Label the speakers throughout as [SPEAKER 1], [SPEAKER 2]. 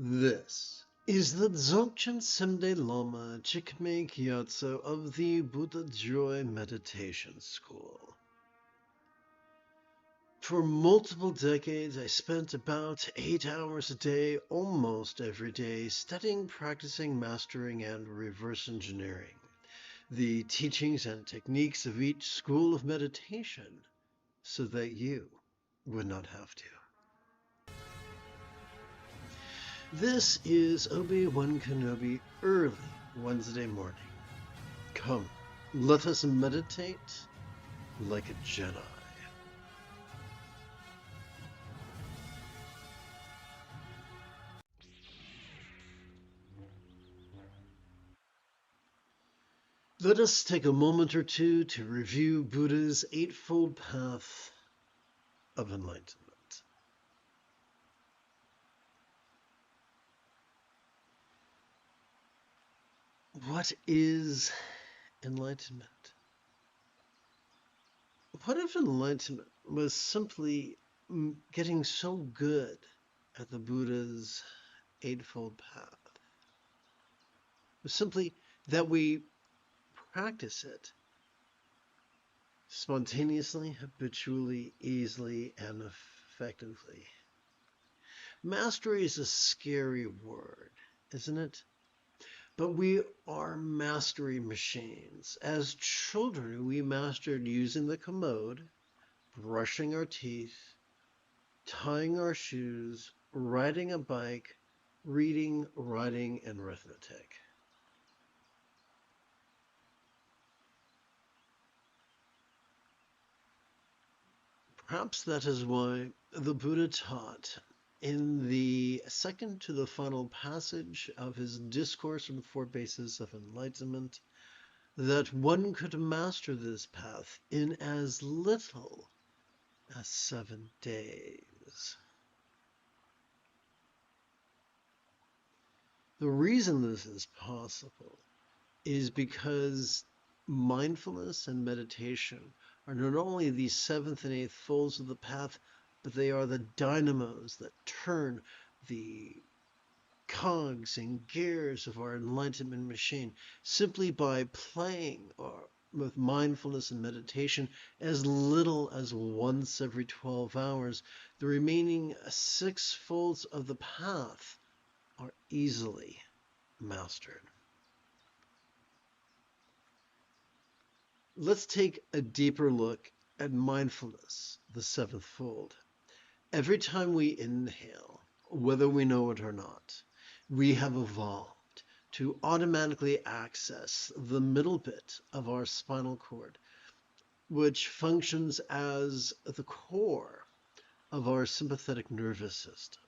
[SPEAKER 1] This is the Dzogchen Semde Lama Jigme Gyatso of the Buddha Joy Meditation School. For multiple decades, I spent about 8 hours a day, almost every day, studying, practicing, mastering, and reverse engineering the teachings and techniques of each school of meditation so that you would not have to. This is Obi-Wan Kenobi early Wednesday morning. Come, let us meditate like a Jedi. Let us take a moment or two to review Buddha's Eightfold Path of Enlightenment. What is enlightenment? What if enlightenment was simply getting so good at the Buddha's Eightfold Path? It was simply that we practice it spontaneously, habitually, easily, and effectively. Mastery is a scary word, isn't it? But we are mastery machines. As children, we mastered using the commode, brushing our teeth, tying our shoes, riding a bike, reading, writing, and arithmetic. Perhaps that is why the Buddha taught in the second to the final passage of his discourse on the four bases of enlightenment that one could master this path in as little as 7 days. The reason this is possible is because mindfulness and meditation are not only the seventh and eighth folds of the path, but they are the dynamos that turn the cogs and gears of our enlightenment machine. Simply by playing with mindfulness and meditation as little as once every 12 hours, the remaining 6 folds of the path are easily mastered. Let's take a deeper look at mindfulness, the 7th fold. Every time we inhale, whether we know it or not, we have evolved to automatically access the middle bit of our spinal cord, which functions as the core of our sympathetic nervous system.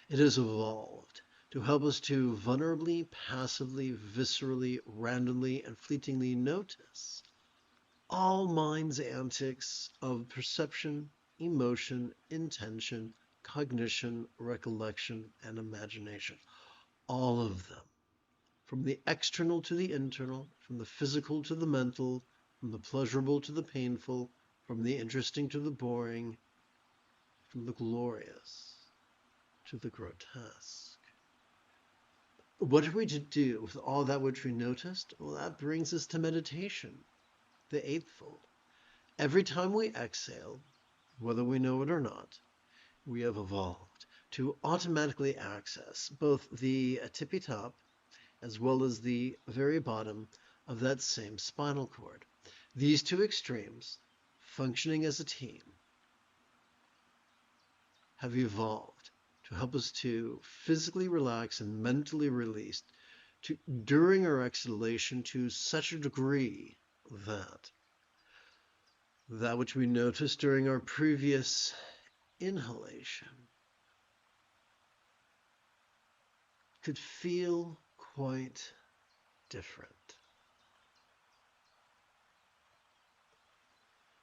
[SPEAKER 1] It has evolved to help us to vulnerably, passively, viscerally, randomly, and fleetingly notice all mind's antics of perception, emotion, intention, cognition, recollection, and imagination. All of them. From the external to the internal, from the physical to the mental, from the pleasurable to the painful, from the interesting to the boring, from the glorious to the grotesque. What are we to do with all that which we noticed? Well, that brings us to meditation, the 8th fold. Every time we exhale, whether we know it or not, we have evolved to automatically access both the tippy top as well as the very bottom of that same spinal cord. These two extremes, functioning as a team, have evolved to help us to physically relax and mentally release during our exhalation to such a degree that which we noticed during our previous inhalation could feel quite different.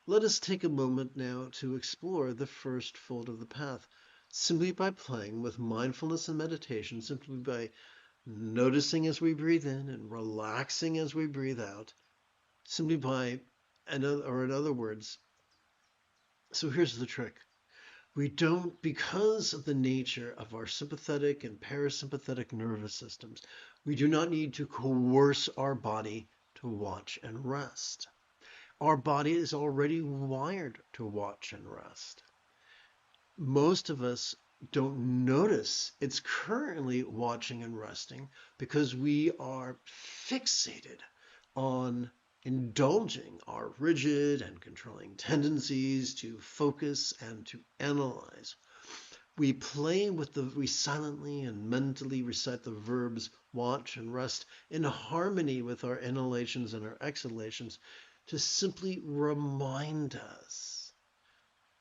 [SPEAKER 1] Let us take a moment now to explore the first fold of the path, simply by playing with mindfulness and meditation, simply by noticing as we breathe in and relaxing as we breathe out, simply by, in other words, so here's the trick. We don't, because of the nature of our sympathetic and parasympathetic nervous systems, we do not need to coerce our body to watch and rest. Our body is already wired to watch and rest. Most of us don't notice it's currently watching and resting because we are fixated on indulging our rigid and controlling tendencies to focus and to analyze. We silently and mentally recite the verbs watch and rest in harmony with our inhalations and our exhalations to simply remind us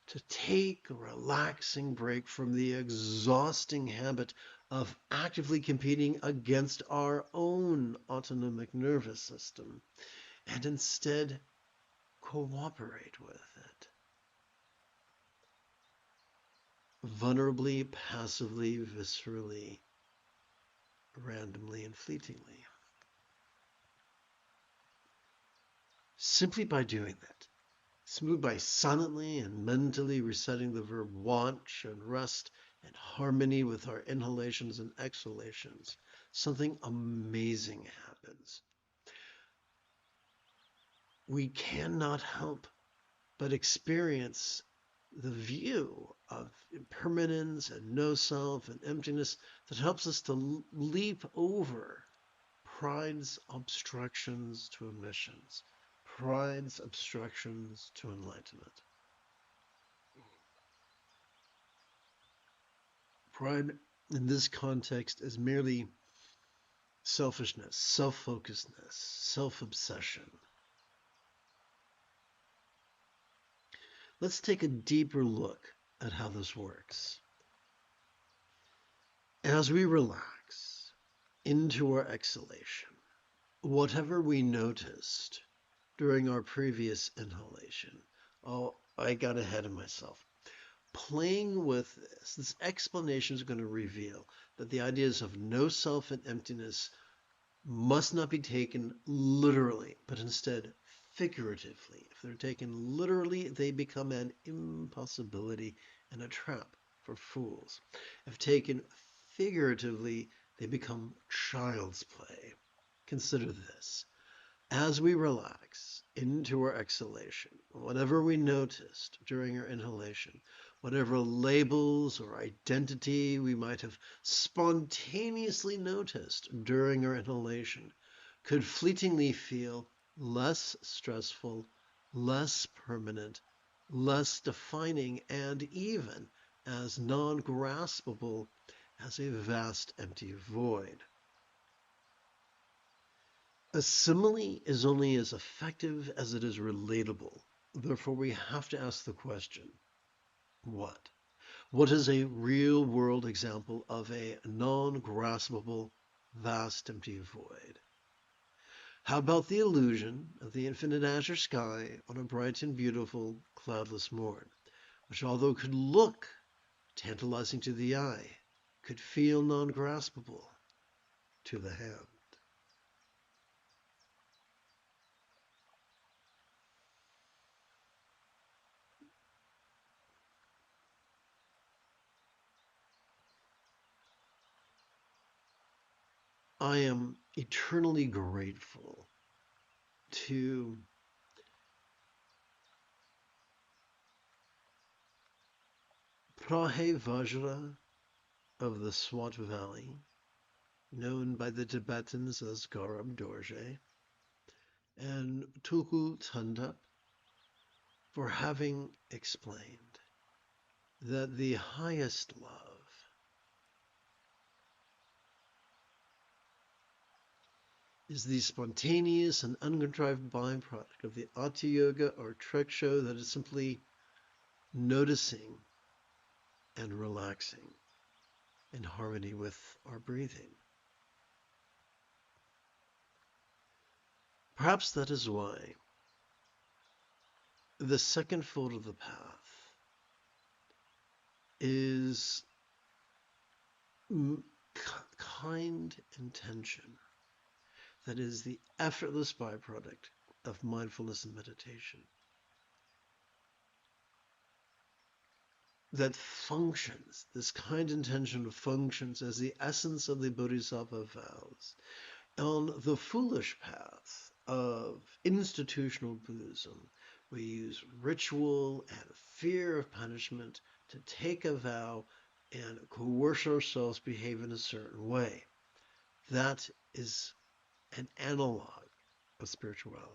[SPEAKER 1] to take a relaxing break from the exhausting habit of actively competing against our own autonomic nervous system and instead cooperate with it. Vulnerably, passively, viscerally, randomly, and fleetingly. Simply by doing that, simply by silently and mentally reciting the verb watch and rest in harmony with our inhalations and exhalations, something amazing happens. We cannot help but experience the view of impermanence and no self and emptiness that helps us to leap over pride's obstructions to emissions, pride's obstructions to enlightenment. Pride in this context is merely selfishness, self-focusedness, self-obsession. Let's take a deeper look at how this works. As we relax into our exhalation, whatever we noticed during our previous inhalation, I got ahead of myself. Playing with this explanation is going to reveal that the ideas of no self and emptiness must not be taken literally, but instead figuratively. If they're taken literally, they become an impossibility and a trap for fools. If taken figuratively, they become child's play. Consider this. As we relax into our exhalation, whatever we noticed during our inhalation, whatever labels or identity we might have spontaneously noticed during our inhalation, could fleetingly feel less stressful, less permanent, less defining, and even as non-graspable as a vast empty void. A simile is only as effective as it is relatable. Therefore, we have to ask the question, what? What is a real-world example of a non-graspable, vast empty void? How about the illusion of the infinite azure sky on a bright and beautiful cloudless morn, which although could look tantalizing to the eye, could feel non-graspable to the hand? I am eternally grateful to Prahe Vajra of the Swat Valley, known by the Tibetans as Garam Dorje, and Tulku Thondup for having explained that the highest love is the spontaneous and uncontrived byproduct of the Ati Yoga or Trek show that is simply noticing and relaxing in harmony with our breathing. Perhaps that is why the second fold of the path is kind intention. That is the effortless byproduct of mindfulness and meditation. that functions, this kind intention functions as the essence of the Bodhisattva vows. On the foolish path of institutional Buddhism, we use ritual and fear of punishment to take a vow and coerce ourselves to behave in a certain way. That is an analog of spirituality.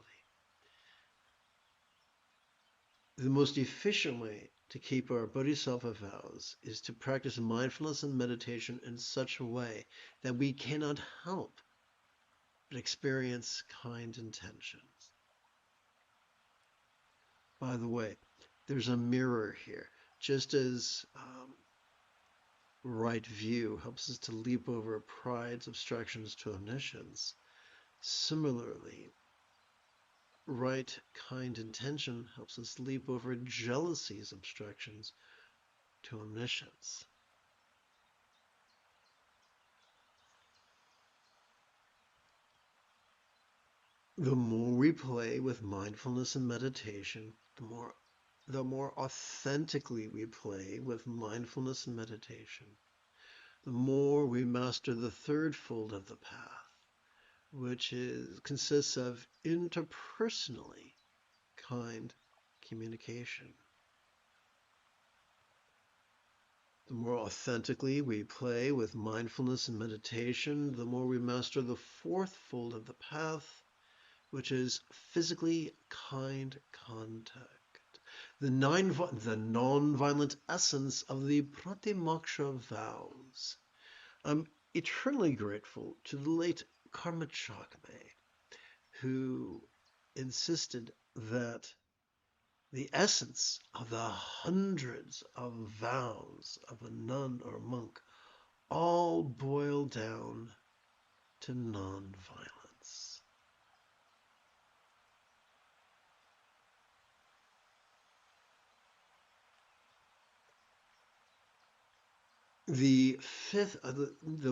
[SPEAKER 1] The most efficient way to keep our bodhisattva vows is to practice mindfulness and meditation in such a way that we cannot help but experience kind intentions. By the way, there's a mirror here. Just as right view helps us to leap over pride's obstructions to omniscience, similarly, right kind intention helps us leap over jealousy's obstructions to omniscience. The more we play with mindfulness and meditation, the more authentically we play with mindfulness and meditation, the more we master the third fold of the path, which consists of interpersonally kind communication. The more authentically we play with mindfulness and meditation, the more we master the fourth fold of the path, which is physically kind contact, the non-violent essence of the Pratimoksha vows. I'm eternally grateful to the late Karma Jigme, who insisted that the essence of the hundreds of vows of a nun or monk all boil down to non-violence. The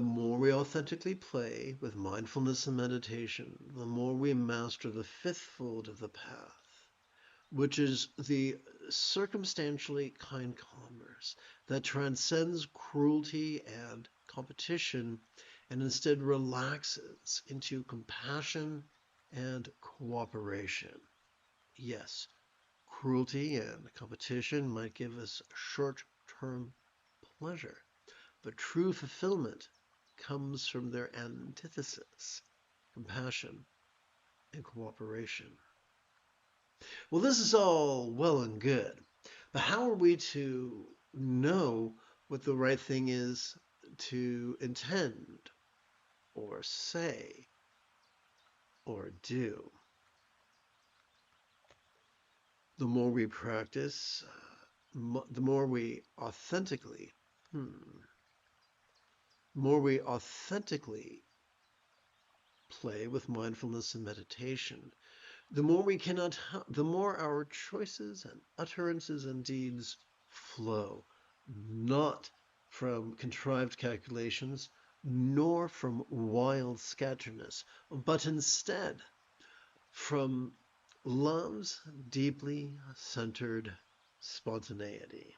[SPEAKER 1] more we authentically play with mindfulness and meditation, the more we master the fifth fold of the path, which is the circumstantially kind commerce that transcends cruelty and competition and instead relaxes into compassion and cooperation. Yes, cruelty and competition might give us short-term pleasure, but true fulfillment comes from their antithesis, compassion and cooperation. Well, this is all well and good, but how are we to know what the right thing is to intend or say or do? The more we practice, the more we authentically play with mindfulness and meditation, the more our choices and utterances and deeds flow, not from contrived calculations, nor from wild scatteredness, but instead from love's deeply centered spontaneity.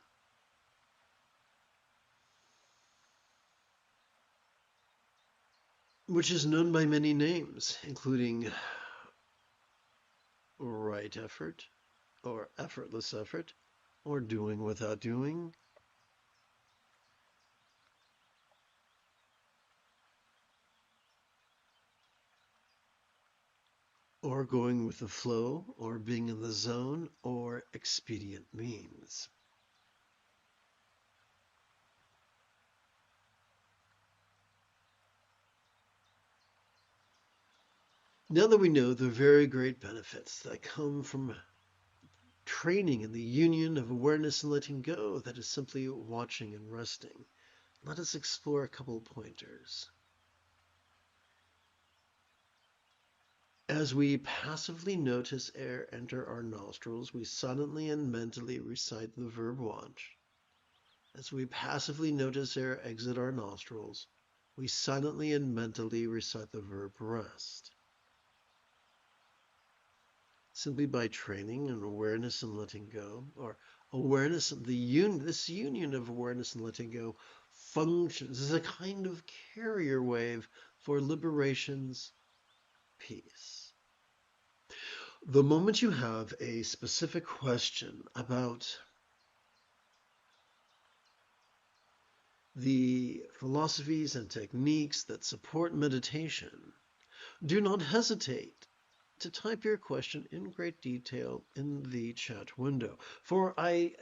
[SPEAKER 1] Which is known by many names, including right effort, or effortless effort, or doing without doing, or going with the flow, or being in the zone, or expedient means. Now that we know the very great benefits that come from training in the union of awareness and letting go, that is simply watching and resting, let us explore a couple of pointers. As we passively notice air enter our nostrils, we silently and mentally recite the verb watch. As we passively notice air exit our nostrils, we silently and mentally recite the verb rest. Simply by training in awareness and letting go, or Awareness of this union of awareness and letting go functions as a kind of carrier wave for liberation's peace. The moment you have a specific question about the philosophies and techniques that support meditation, do not hesitate to type your question in great detail in the chat window. For I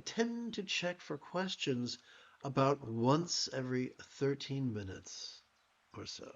[SPEAKER 1] tend to check for questions about once every 13 minutes or so.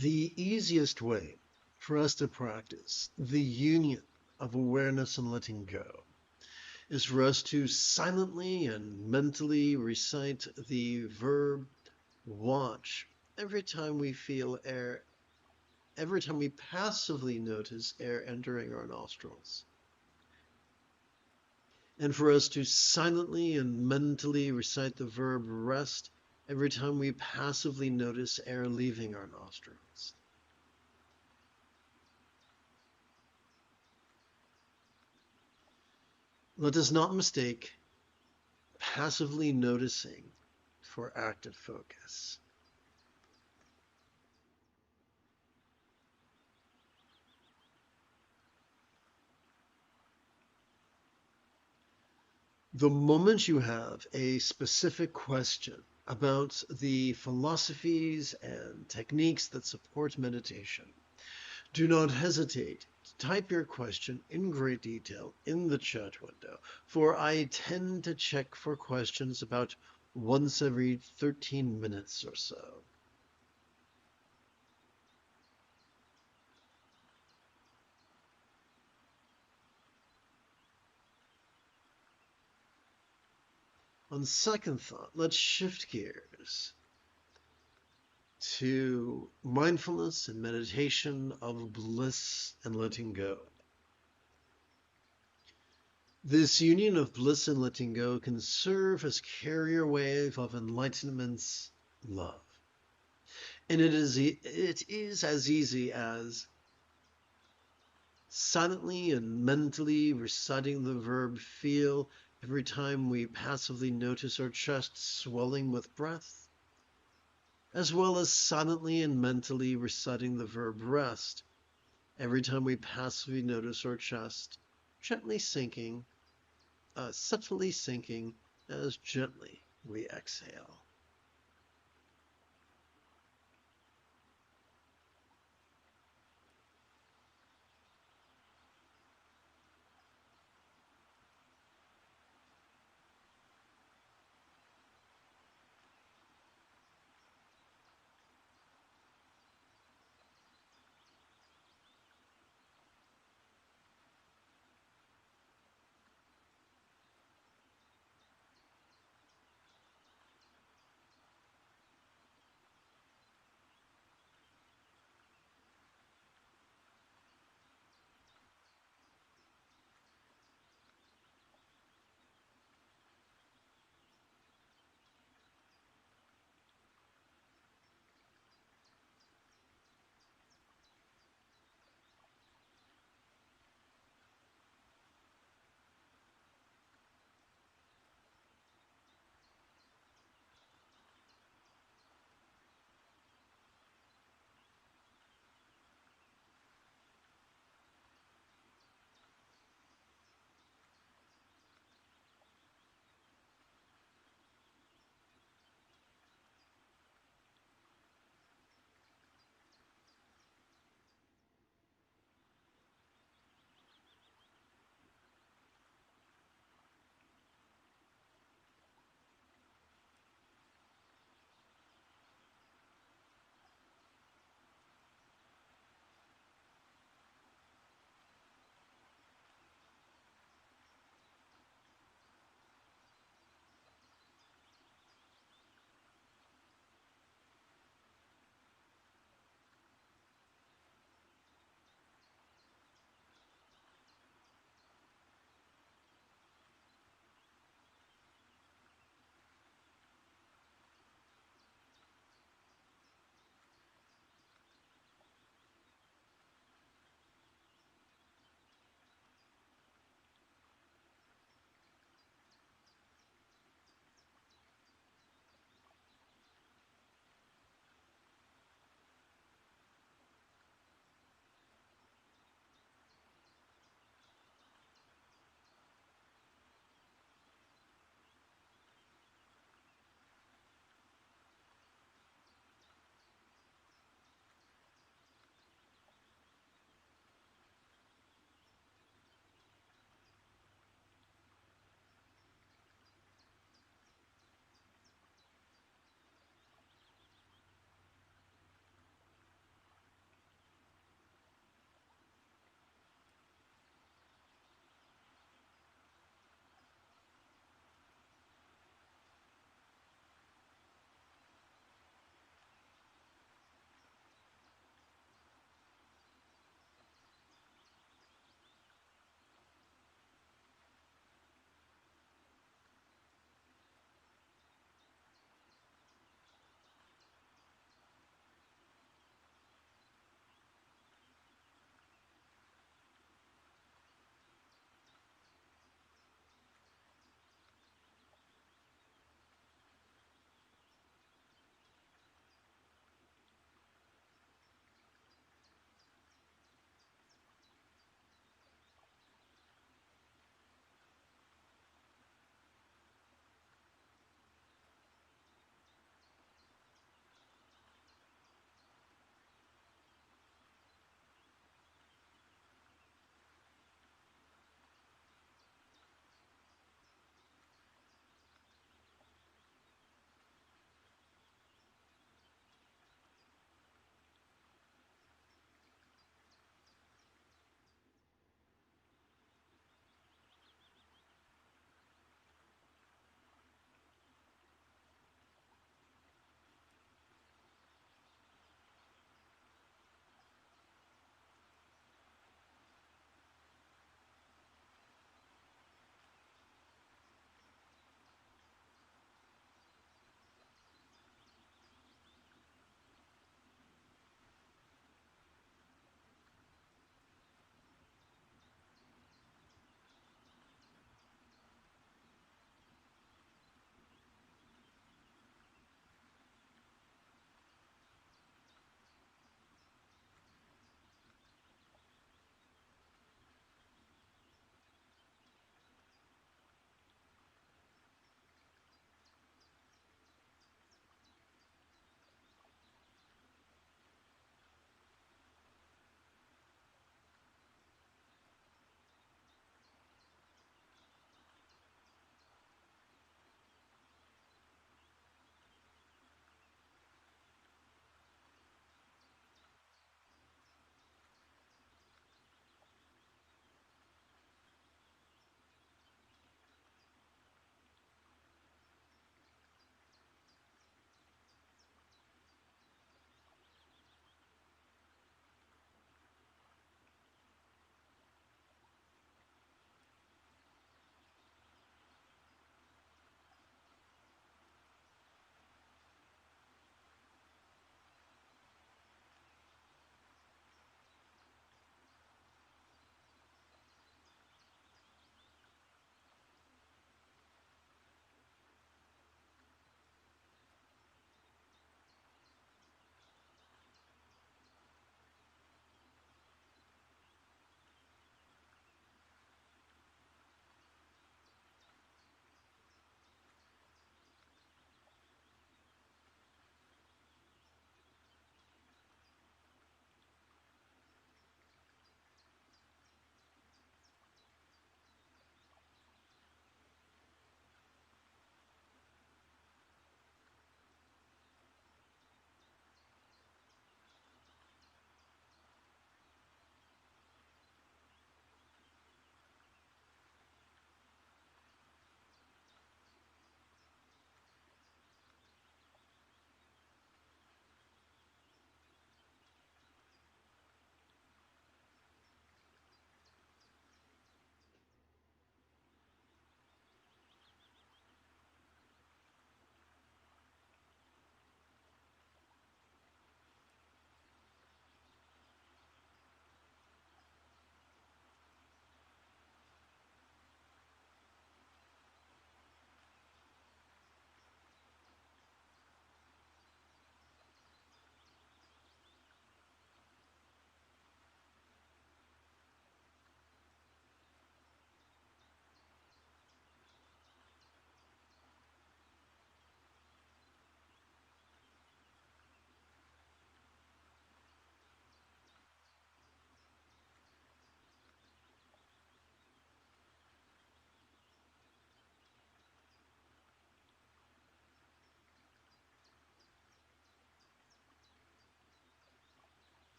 [SPEAKER 1] The easiest way for us to practice the union of awareness and letting go is for us to silently and mentally recite the verb watch every time we feel air, every time we passively notice air entering our nostrils. And for us to silently and mentally recite the verb rest every time we passively notice air leaving our nostrils. Let us not mistake passively noticing for active focus. The moment you have a specific question about the philosophies and techniques that support meditation, do not hesitate to type your question in great detail in the chat window, for I tend to check for questions about once every 13 minutes or so. On second thought, let's shift gears to mindfulness and meditation of bliss and letting go. This union of bliss and letting go can serve as carrier wave of enlightenment's love. And it is as easy as silently and mentally reciting the verb feel every time we passively notice our chest swelling with breath, as well as silently and mentally reciting the verb rest every time we passively notice our chest gently sinking, subtly sinking as gently we exhale.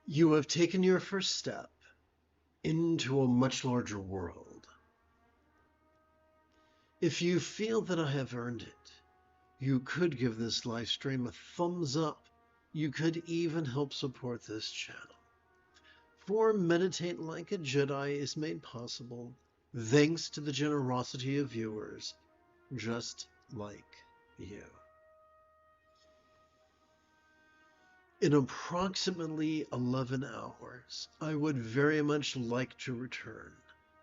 [SPEAKER 1] You have taken your first step into a much larger world. If you feel that I have earned it, you could give this live stream a thumbs up. You could even help support this channel. For Meditate Like a Jedi is made possible thanks to the generosity of viewers just like you. In approximately 11 hours, I would very much like to return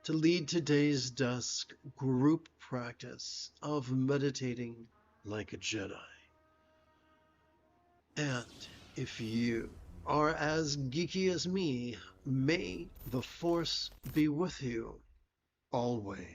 [SPEAKER 1] to lead today's dusk group practice of meditating like a Jedi. And if you are as geeky as me, may the Force be with you always.